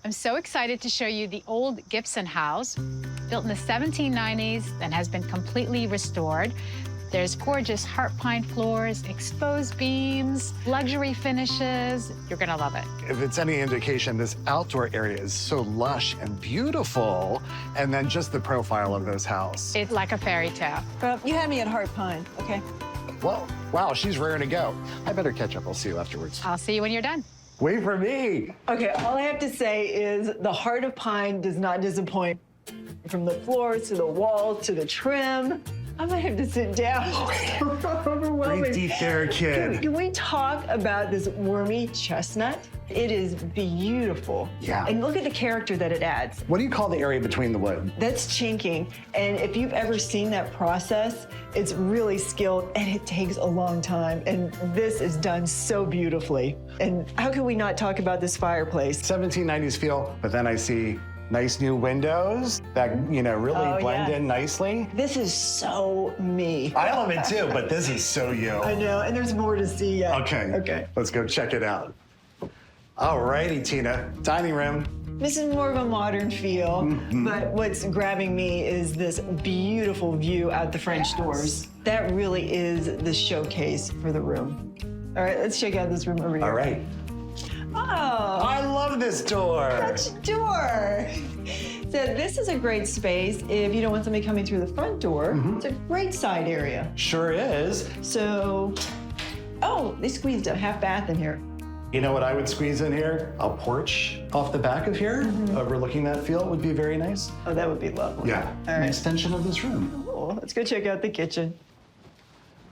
I'm so excited to show you the old Gibson house, built in the 1790s and has been completely restored. There's gorgeous heart pine floors, exposed beams, luxury finishes. You're gonna love it. If it's any indication, this outdoor area is so lush and beautiful. And then just the profile of this house. It's like a fairy tale. You had me at Heart Pine, okay? Well, wow, she's raring to go. I better catch up. I'll see you afterwards. I'll see you when you're done. Wait for me. Okay, all I have to say is the Heart of Pine does not disappoint. From the floors to the walls to the trim. I might have to sit down. Overwhelming. Breathe deep there, kid. Can we talk about this wormy chestnut? It is beautiful. Yeah. And look at the character that it adds. What do you call the area between the wood? That's chinking. And if you've ever seen that process, it's really skilled and it takes a long time. And this is done so beautifully. And how can we not talk about this fireplace? 1790s feel, but then I see nice new windows that, really blend in nicely. This is so me. I love it too, but this is so you. I know, and there's more to see yet. Okay. Let's go check it out. All righty, Tina. Dining room. This is more of a modern feel, but what's grabbing me is this beautiful view out the French doors. That really is the showcase for the room. All right, let's check out this room over here. All right. Oh, I love this door. French door. So this is a great space if you don't want somebody coming through the front door. It's a great side area. Sure is. So, they squeezed a half bath in here. You know what I would squeeze in here? A porch off the back of here, overlooking that field would be very nice. Oh, that would be lovely. Yeah, All an right. extension of this room. Oh, let's go check out the kitchen.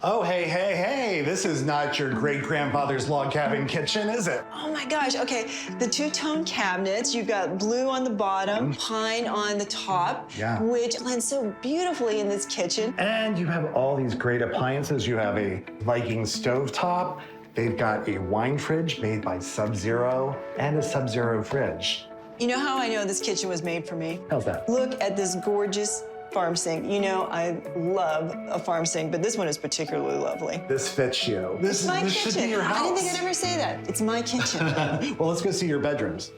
Oh, hey, this is not your great-grandfather's log cabin kitchen, is it? Oh my gosh, okay. The two-tone cabinets, you've got blue on the bottom, pine on the top, Yeah. which lends so beautifully in this kitchen. And you have all these great appliances. You have a Viking stovetop. They've got a wine fridge made by Sub-Zero and a Sub-Zero fridge. You know how I know this kitchen was made for me? How's that? Look at this gorgeous farm sink. You know, I love a farm sink, but this one is particularly lovely. This fits you. This My should kitchen. be your house. I didn't think I'd ever say that. It's my kitchen. Well, let's go see your bedrooms.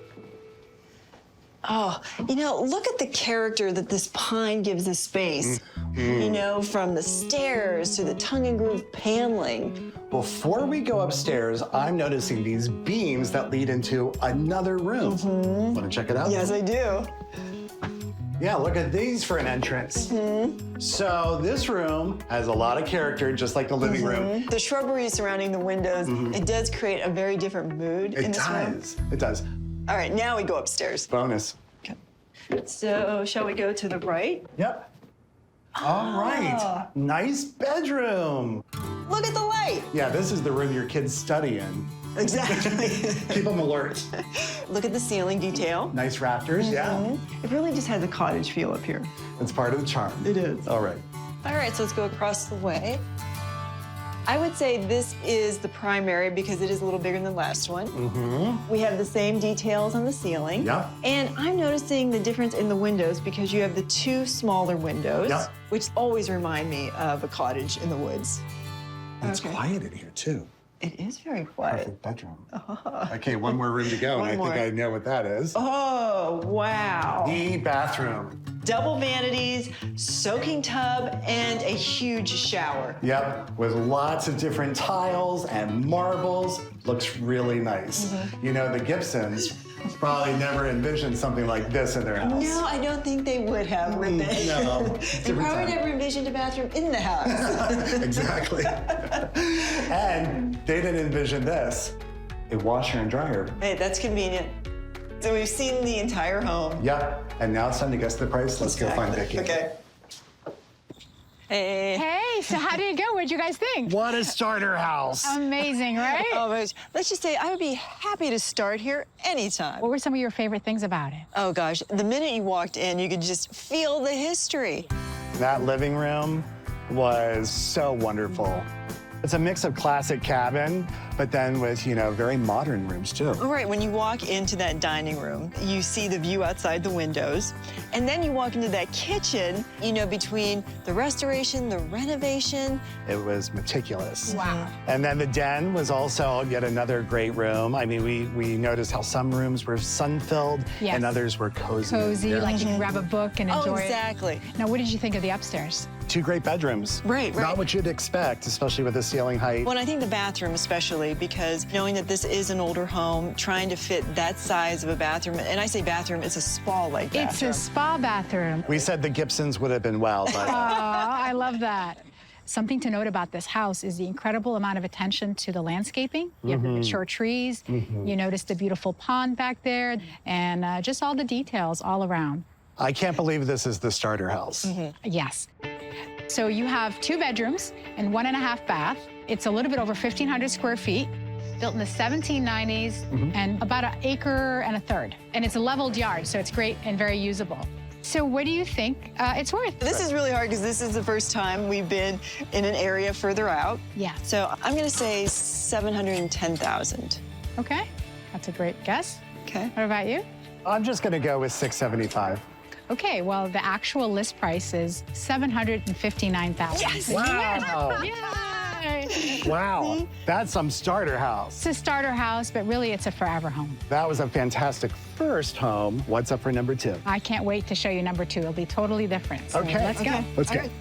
Oh, look at the character that this pine gives the space. From the stairs to the tongue and groove paneling. Before we go upstairs, I'm noticing these beams that lead into another room. Want to check it out? Yes, I do. Yeah, look at these for an entrance. So this room has a lot of character, just like the living room. The shrubbery surrounding the windows, it does create a very different mood in this room. It does. All right, now we go upstairs. Bonus. Okay. So, shall we go to the right? Yep. All right. Nice bedroom. Look at the light. Yeah, this is the room your kids study in. Exactly. Keep them alert. Look at the ceiling detail. Nice rafters, yeah. It really just has a cottage feel up here. It's part of the charm. It is. All right. All right, so let's go across the way. I would say this is the primary because it is a little bigger than the last one. We have the same details on the ceiling. Yeah. And I'm noticing the difference in the windows because you have the two smaller windows, Yeah. which always remind me of a cottage in the woods. It's quiet in here, too. It is very quiet. Perfect bedroom. Okay, one more room to go, One and I more. think I know what that is. Oh, wow. The bathroom. Double vanities, soaking tub, and a huge shower. Yep, with lots of different tiles and marbles. Looks really nice. You know, the Gibsons probably never envisioned something like this in their house. No, I don't think they would have, would they? No, They different probably time. never envisioned a bathroom in the house. Exactly. And they didn't envision this. A washer and dryer. Hey, that's convenient. So we've seen the entire home. Yep, and now it's time to guess the price. Let's go find Vicky. Okay. Hey. Hey, so how did it go? What'd you guys think? What a starter house. Amazing, right? Oh, but let's just say I would be happy to start here anytime. What were some of your favorite things about it? Oh, gosh. The minute you walked in, you could just feel the history. That living room was so wonderful. It's a mix of classic cabin but then with, you know, very modern rooms too. All right, when you walk into that dining room, you see the view outside the windows, and then you walk into that kitchen, you know, between the restoration, the renovation. It was meticulous. Wow. And then the den was also yet another great room. I mean, we noticed how some rooms were sun-filled Yes. and others were cozy. Cozy, Yeah. like you can grab a book and enjoy Oh, exactly. it. Now, what did you think of the upstairs? 2 great bedrooms. Right, right. Not what you'd expect, especially with the ceiling height. Well, and I think the bathroom especially, because knowing that this is an older home, trying to fit that size of a bathroom, and I say bathroom, it's a spa-like bathroom. It's a spa bathroom. We said the Gibsons would have been well, but I love that. Something to note about this house is the incredible amount of attention to the landscaping. You have the mature trees. You notice the beautiful pond back there, and just all the details all around. I can't believe this is the starter house. Yes. So you have 2 bedrooms and 1.5 bath. It's a little bit over 1,500 square feet, built in the 1790s, and about 1 acre and a third. And it's a leveled yard, so it's great and very usable. So what do you think it's worth? This is really hard because this is the first time we've been in an area further out. Yeah. So I'm going to say 710,000. Okay, that's a great guess. Okay. What about you? I'm just gonna go with 675. Okay, well, the actual list price is $759,000. Yes! Wow. Yay! Wow. That's some starter house. It's a starter house, but really it's a forever home. That was a fantastic first home. What's up for number 2? I can't wait to show you number 2. It'll be totally different. So Okay. let's go. Let's go. All right.